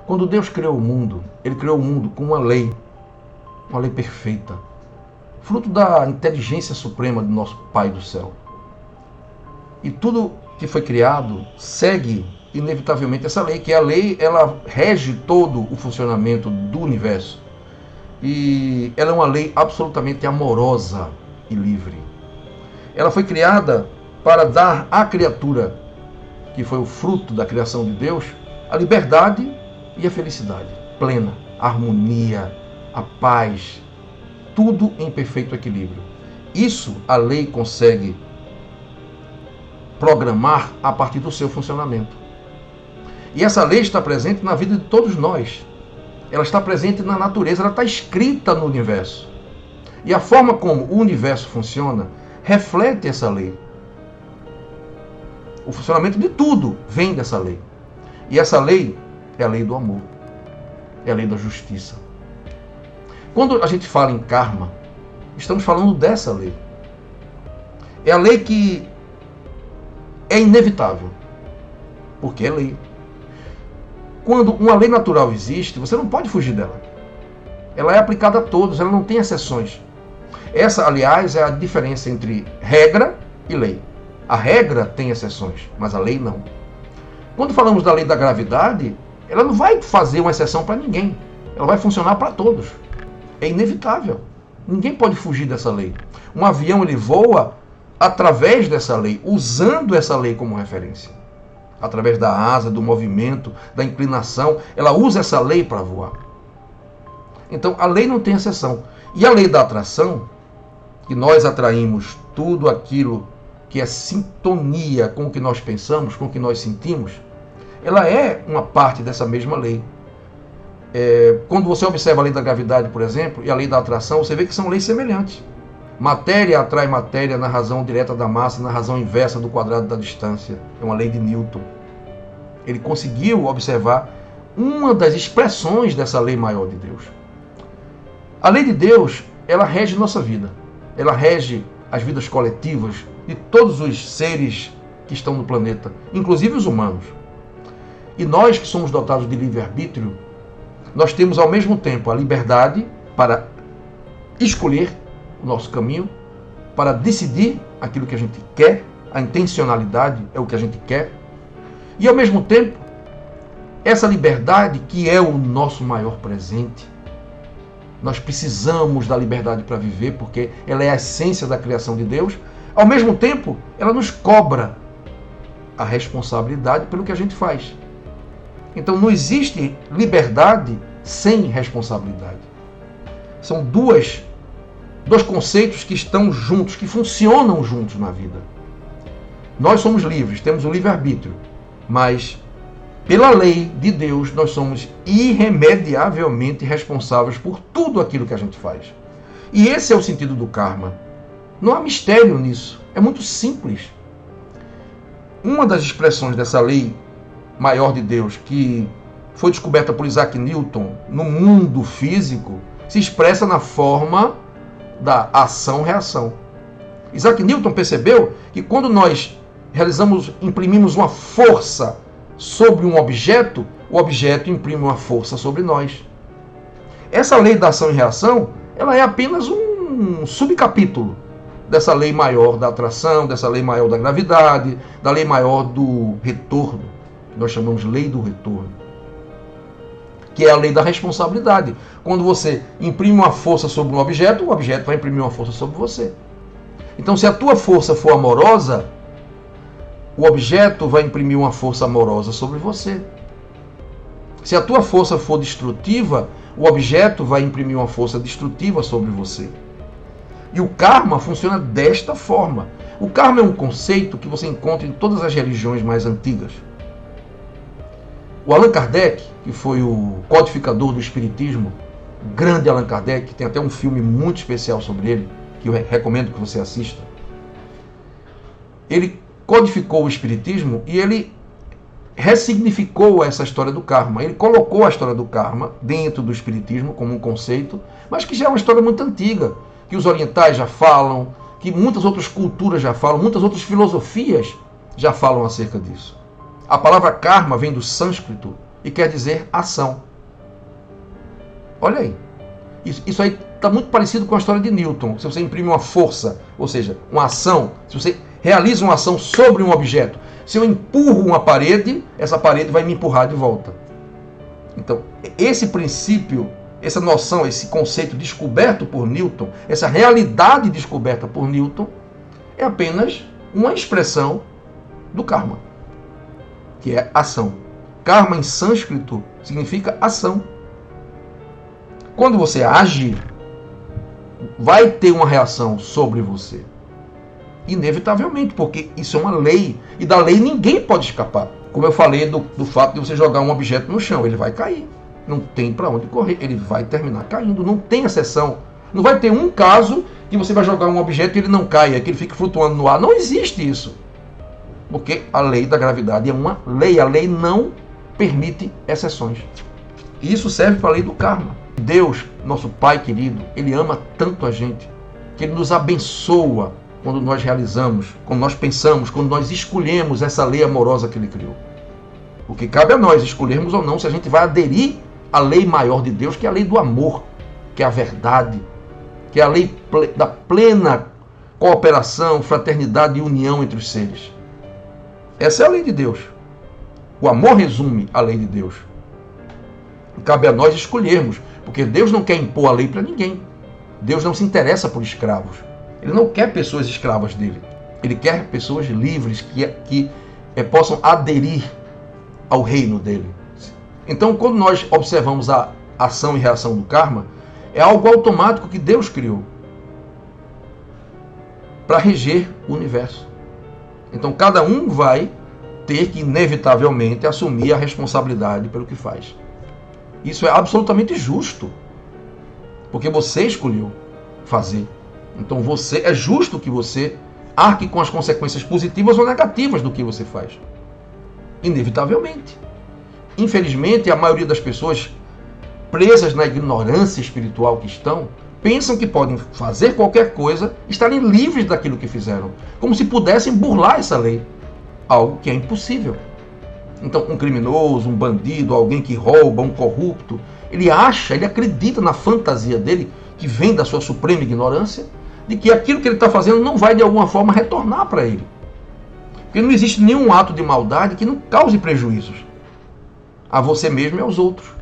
Quando Deus criou o mundo, Ele criou o mundo com uma lei perfeita, fruto da inteligência suprema do nosso Pai do céu. E tudo que foi criado segue inevitavelmente essa lei, que a lei ela rege todo o funcionamento do universo. E ela é uma lei absolutamente amorosa e livre. Ela foi criada para dar à criatura, que foi o fruto da criação de Deus, a liberdade e a felicidade plena, a harmonia, a paz, tudo em perfeito equilíbrio. Isso a lei consegue programar a partir do seu funcionamento. E essa lei está presente na vida de todos nós. Ela está presente na natureza, ela está escrita no universo. E a forma como o universo funciona reflete essa lei. O funcionamento de tudo vem dessa lei. E essa lei é a lei do amor. É a lei da justiça. Quando a gente fala em karma, estamos falando dessa lei. É a lei que é inevitável, porque é lei. Quando uma lei natural existe, você não pode fugir dela. Ela é aplicada a todos, ela não tem exceções. Essa, aliás, é a diferença entre regra e lei. A regra tem exceções, mas a lei não. Quando falamos da lei da gravidade, ela não vai fazer uma exceção para ninguém. Ela vai funcionar para todos. É inevitável. Ninguém pode fugir dessa lei. Um avião ele voa através dessa lei, usando essa lei como referência. Através da asa, do movimento, da inclinação, ela usa essa lei para voar. Então, a lei não tem exceção. E a lei da atração, que nós atraímos tudo aquilo que é sintonia com o que nós pensamos, com o que nós sentimos, ela é uma parte dessa mesma lei. Quando você observa a lei da gravidade, por exemplo, e a lei da atração, você vê que são leis semelhantes. Matéria atrai matéria na razão direta da massa, na razão inversa do quadrado da distância. É uma lei de Newton. Ele conseguiu observar uma das expressões dessa lei maior de Deus. A lei de Deus, ela rege nossa vida. Ela rege as vidas coletivas de todos os seres que estão no planeta, inclusive os humanos. E nós que somos dotados de livre-arbítrio, nós temos ao mesmo tempo a liberdade para escolher o nosso caminho, para decidir aquilo que a gente quer, a intencionalidade é o que a gente quer, e ao mesmo tempo, essa liberdade que é o nosso maior presente. Nós precisamos da liberdade para viver, porque ela é a essência da criação de Deus. Ao mesmo tempo, ela nos cobra a responsabilidade pelo que a gente faz. Então não existe liberdade sem responsabilidade. São dois conceitos que estão juntos, que funcionam juntos na vida. Nós somos livres, temos o livre-arbítrio, mas pela lei de Deus nós somos irremediavelmente responsáveis por tudo aquilo que a gente faz. E esse é o sentido do karma. Não há mistério nisso, é muito simples. Uma das expressões dessa lei maior de Deus, que foi descoberta por Isaac Newton no mundo físico, se expressa na forma da ação-reação. Isaac Newton percebeu que quando nós imprimimos uma força sobre um objeto, o objeto imprime uma força sobre nós. Essa lei da ação e reação, ela é apenas um subcapítulo dessa lei maior da atração, dessa lei maior da gravidade, da lei maior do retorno, que nós chamamos de lei do retorno, que é a lei da responsabilidade. Quando você imprime uma força sobre um objeto, o objeto vai imprimir uma força sobre você. Então, se a tua força for amorosa, o objeto vai imprimir uma força amorosa sobre você. Se a tua força for destrutiva, o objeto vai imprimir uma força destrutiva sobre você. E o karma funciona desta forma. O karma é um conceito que você encontra em todas as religiões mais antigas. O Allan Kardec, que foi o codificador do Espiritismo, o grande Allan Kardec, tem até um filme muito especial sobre ele, que eu recomendo que você assista. Ele codificou o Espiritismo e ele ressignificou essa história do karma. Ele colocou a história do karma dentro do Espiritismo como um conceito, mas que já é uma história muito antiga, que os orientais já falam, que muitas outras culturas já falam, muitas outras filosofias já falam acerca disso. A palavra karma vem do sânscrito e quer dizer ação. Olha aí. Isso aí está muito parecido com a história de Newton. Se você imprime uma força, ou seja, uma ação, se você realiza uma ação sobre um objeto, se eu empurro uma parede, essa parede vai me empurrar de volta. Então, esse princípio, essa noção, esse conceito descoberto por Newton, essa realidade descoberta por Newton, é apenas uma expressão do karma, que é ação. Karma em sânscrito significa ação. Quando você age, vai ter uma reação sobre você. Inevitavelmente, porque isso é uma lei. E da lei ninguém pode escapar. Como eu falei do fato de você jogar um objeto no chão, ele vai cair. Não tem para onde correr, ele vai terminar caindo. Não tem exceção. Não vai ter um caso que você vai jogar um objeto e ele não caia, que ele fique flutuando no ar. Não existe isso. Porque a lei da gravidade é uma lei. A lei não permite exceções. E isso serve para a lei do karma. Deus, nosso Pai querido, Ele ama tanto a gente, que Ele nos abençoa quando nós realizamos, quando nós pensamos, quando nós escolhemos essa lei amorosa que Ele criou. Porque cabe a nós escolhermos ou não se a gente vai aderir à lei maior de Deus, que é a lei do amor, que é a verdade, que é a lei da plena cooperação, fraternidade e união entre os seres. Essa é a lei de Deus. O amor resume a lei de Deus. Cabe a nós escolhermos, porque Deus não quer impor a lei para ninguém. Deus não se interessa por escravos. Ele não quer pessoas escravas dele. Ele quer pessoas livres que possam aderir ao reino dele. Então, quando nós observamos a ação e reação do karma, é algo automático que Deus criou para reger o universo. Então, cada um vai ter que, inevitavelmente, assumir a responsabilidade pelo que faz. Isso é absolutamente justo, porque você escolheu fazer. Então é justo que você arque com as consequências positivas ou negativas do que você faz. Inevitavelmente. Infelizmente, a maioria das pessoas presas na ignorância espiritual que estão, pensam que podem fazer qualquer coisa, estarem livres daquilo que fizeram, como se pudessem burlar essa lei. Algo que é impossível. Então, um criminoso, um bandido, alguém que rouba, um corrupto, ele acredita na fantasia dele, que vem da sua suprema ignorância, de que aquilo que ele está fazendo não vai de alguma forma retornar para ele. Porque não existe nenhum ato de maldade que não cause prejuízos a você mesmo e aos outros.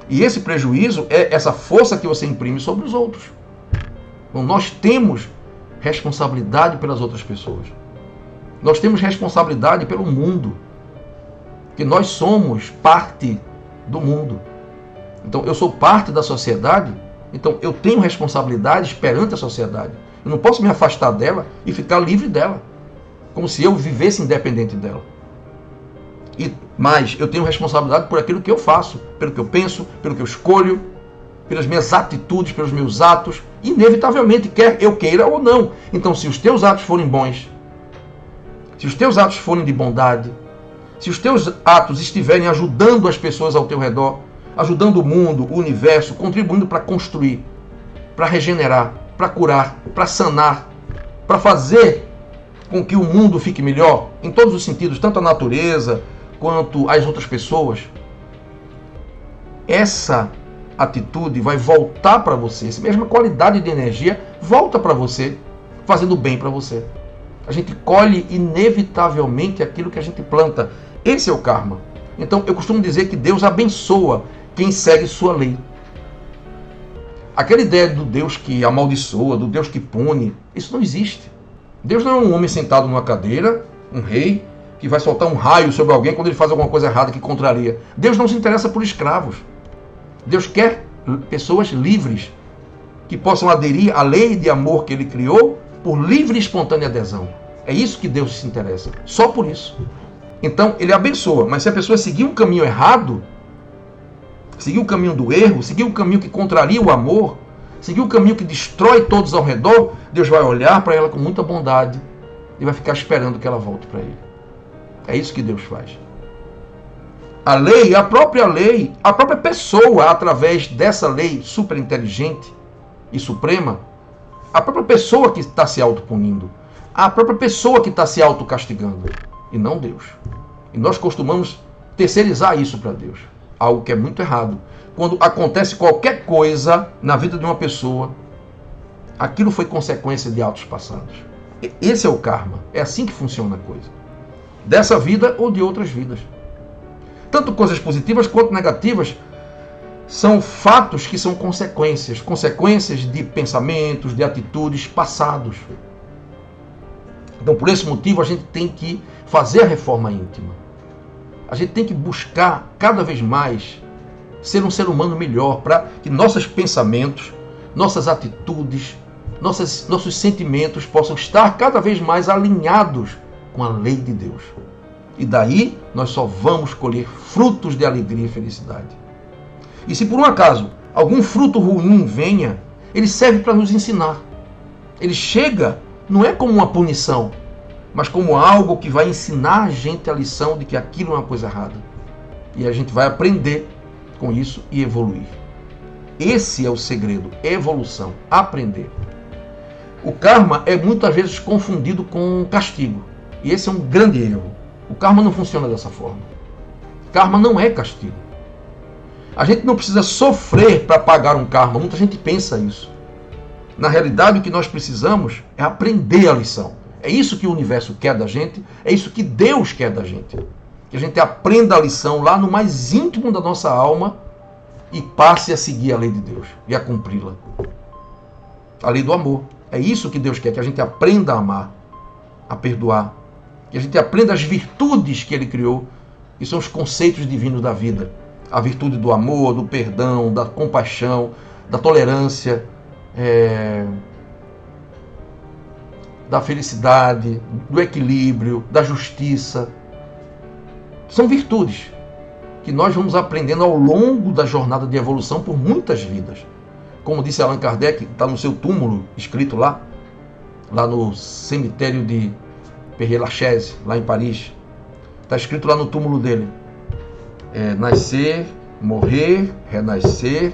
E esse prejuízo é essa força que você imprime sobre os outros. Então, nós temos responsabilidade pelas outras pessoas. Nós temos responsabilidade pelo mundo. Que nós somos parte do mundo. Então, eu sou parte da sociedade, então eu tenho responsabilidades perante a sociedade. Eu não posso me afastar dela e ficar livre dela, como se eu vivesse independente dela. Mas eu tenho responsabilidade por aquilo que eu faço, pelo que eu penso, pelo que eu escolho, pelas minhas atitudes, pelos meus atos, inevitavelmente, quer eu queira ou não. Então, se os teus atos forem bons, se os teus atos forem de bondade, se os teus atos estiverem ajudando as pessoas ao teu redor, ajudando o mundo, o universo, contribuindo para construir, para regenerar, para curar, para sanar, para fazer com que o mundo fique melhor, em todos os sentidos, tanto a natureza quanto as outras pessoas, essa atitude vai voltar para você, essa mesma qualidade de energia volta para você, fazendo bem para você. A gente colhe inevitavelmente aquilo que a gente planta. Esse é o karma. Então, eu costumo dizer que Deus abençoa quem segue sua lei. Aquela ideia do Deus que amaldiçoa, do Deus que pune, isso não existe. Deus não é um homem sentado numa cadeira, um rei, que vai soltar um raio sobre alguém quando ele faz alguma coisa errada que contraria. Deus não se interessa por escravos. Deus quer pessoas livres, que possam aderir à lei de amor que Ele criou por livre e espontânea adesão. É isso que Deus se interessa, só por isso. Então, Ele abençoa, mas se a pessoa seguir um caminho errado, seguir o caminho do erro, seguir o caminho que contraria o amor, seguir o caminho que destrói todos ao redor, Deus vai olhar para ela com muita bondade e vai ficar esperando que ela volte para Ele. É isso que Deus faz. A lei, a própria pessoa, através dessa lei super inteligente e suprema, a própria pessoa que está se autopunindo, a própria pessoa que está se autocastigando, e não Deus. E nós costumamos terceirizar isso para Deus. Algo que é muito errado. Quando acontece qualquer coisa na vida de uma pessoa, aquilo foi consequência de atos passados. Esse é o karma. É assim que funciona a coisa. Dessa vida ou de outras vidas. Tanto coisas positivas quanto negativas são fatos que são consequências. Consequências de pensamentos, de atitudes passados. Então, por esse motivo, a gente tem que fazer a reforma íntima. A gente tem que buscar cada vez mais ser um ser humano melhor, para que nossos pensamentos, nossas atitudes, nossos sentimentos possam estar cada vez mais alinhados com a lei de Deus. E daí nós só vamos colher frutos de alegria e felicidade. E se por um acaso algum fruto ruim venha, ele serve para nos ensinar. Ele chega, não é como uma punição, mas como algo que vai ensinar a gente a lição de que aquilo é uma coisa errada. E a gente vai aprender com isso e evoluir. Esse é o segredo, evolução, aprender. O karma é muitas vezes confundido com castigo. E esse é um grande erro. O karma não funciona dessa forma. Karma não é castigo. A gente não precisa sofrer para pagar um karma. Muita gente pensa isso. Na realidade, o que nós precisamos é aprender a lição. É isso que o universo quer da gente, é isso que Deus quer da gente. Que a gente aprenda a lição lá no mais íntimo da nossa alma e passe a seguir a lei de Deus e a cumpri-la. A lei do amor. É isso que Deus quer, que a gente aprenda a amar, a perdoar. Que a gente aprenda as virtudes que Ele criou, que são os conceitos divinos da vida. A virtude do amor, do perdão, da compaixão, da tolerância, da felicidade, do equilíbrio, da justiça. São virtudes que nós vamos aprendendo ao longo da jornada de evolução por muitas vidas. Como disse Allan Kardec, está no seu túmulo, escrito lá no cemitério de Père-Lachaise, lá em Paris. Está escrito lá no túmulo dele. Nascer, morrer, renascer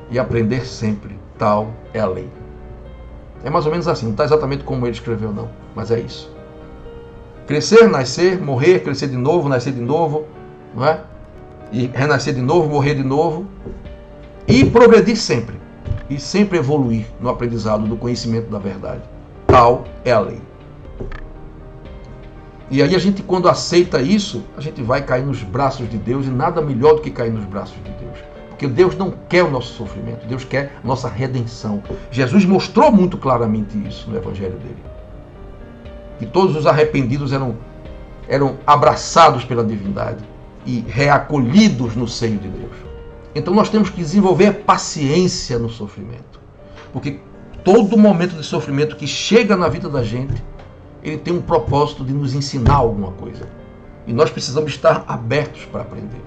e aprender sempre. Tal é a lei. É mais ou menos assim, não está exatamente como ele escreveu não, mas é isso. Crescer, nascer, morrer, crescer de novo, nascer de novo, não é? E renascer de novo, morrer de novo. E progredir sempre. E sempre evoluir no aprendizado do conhecimento da verdade. Tal é a lei. E aí a gente, quando aceita isso, a gente vai cair nos braços de Deus, e nada melhor do que cair nos braços de Deus. Porque Deus não quer o nosso sofrimento, Deus quer a nossa redenção. Jesus mostrou muito claramente isso no Evangelho dele. Que todos os arrependidos eram abraçados pela divindade e reacolhidos no seio de Deus. Então nós temos que desenvolver paciência no sofrimento. Porque todo momento de sofrimento que chega na vida da gente, ele tem um propósito de nos ensinar alguma coisa. E nós precisamos estar abertos para aprender.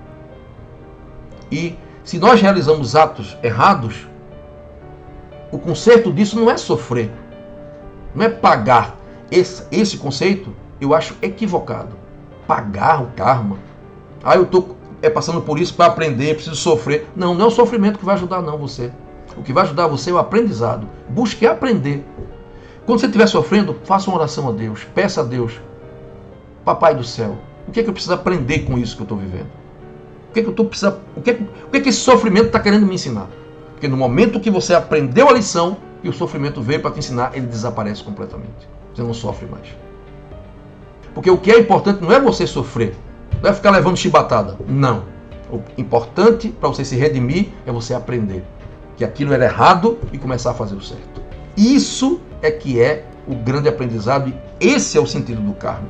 E se nós realizamos atos errados, o conserto disso não é sofrer, não é pagar. Esse conceito eu acho equivocado. Pagar o karma. Eu estou passando por isso para aprender, preciso sofrer. Não é o sofrimento que vai ajudar não você. O que vai ajudar você é o aprendizado. Busque aprender. Quando você estiver sofrendo, faça uma oração a Deus. Peça a Deus. Papai do céu, o que é que eu preciso aprender com isso que eu estou vivendo? O que é que esse sofrimento está querendo me ensinar? Porque no momento que você aprendeu a lição e o sofrimento veio para te ensinar, ele desaparece completamente. Você não sofre mais. Porque o que é importante não é você sofrer, não é ficar levando chibatada. Não. O importante para você se redimir é você aprender que aquilo era errado e começar a fazer o certo. Isso é que é o grande aprendizado, e esse é o sentido do karma.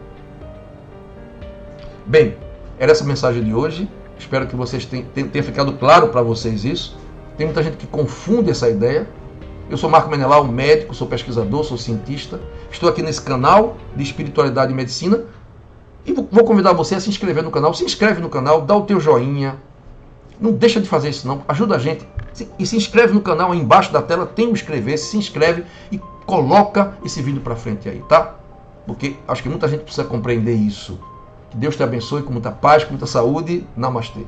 Bem, era essa a mensagem de hoje. Espero que vocês tenha ficado claro para vocês isso. Tem muita gente que confunde essa ideia. Eu sou Marco Menelau, médico, sou pesquisador, sou cientista. Estou aqui nesse canal de espiritualidade e medicina. E vou convidar você a se inscrever no canal. Se inscreve no canal, dá o teu joinha. Não deixa de fazer isso não, ajuda a gente. E se inscreve no canal, aí embaixo da tela tem o inscrever, se inscreve e coloca esse vídeo para frente aí, tá? Porque acho que muita gente precisa compreender isso. Que Deus te abençoe com muita paz, com muita saúde. Namastê.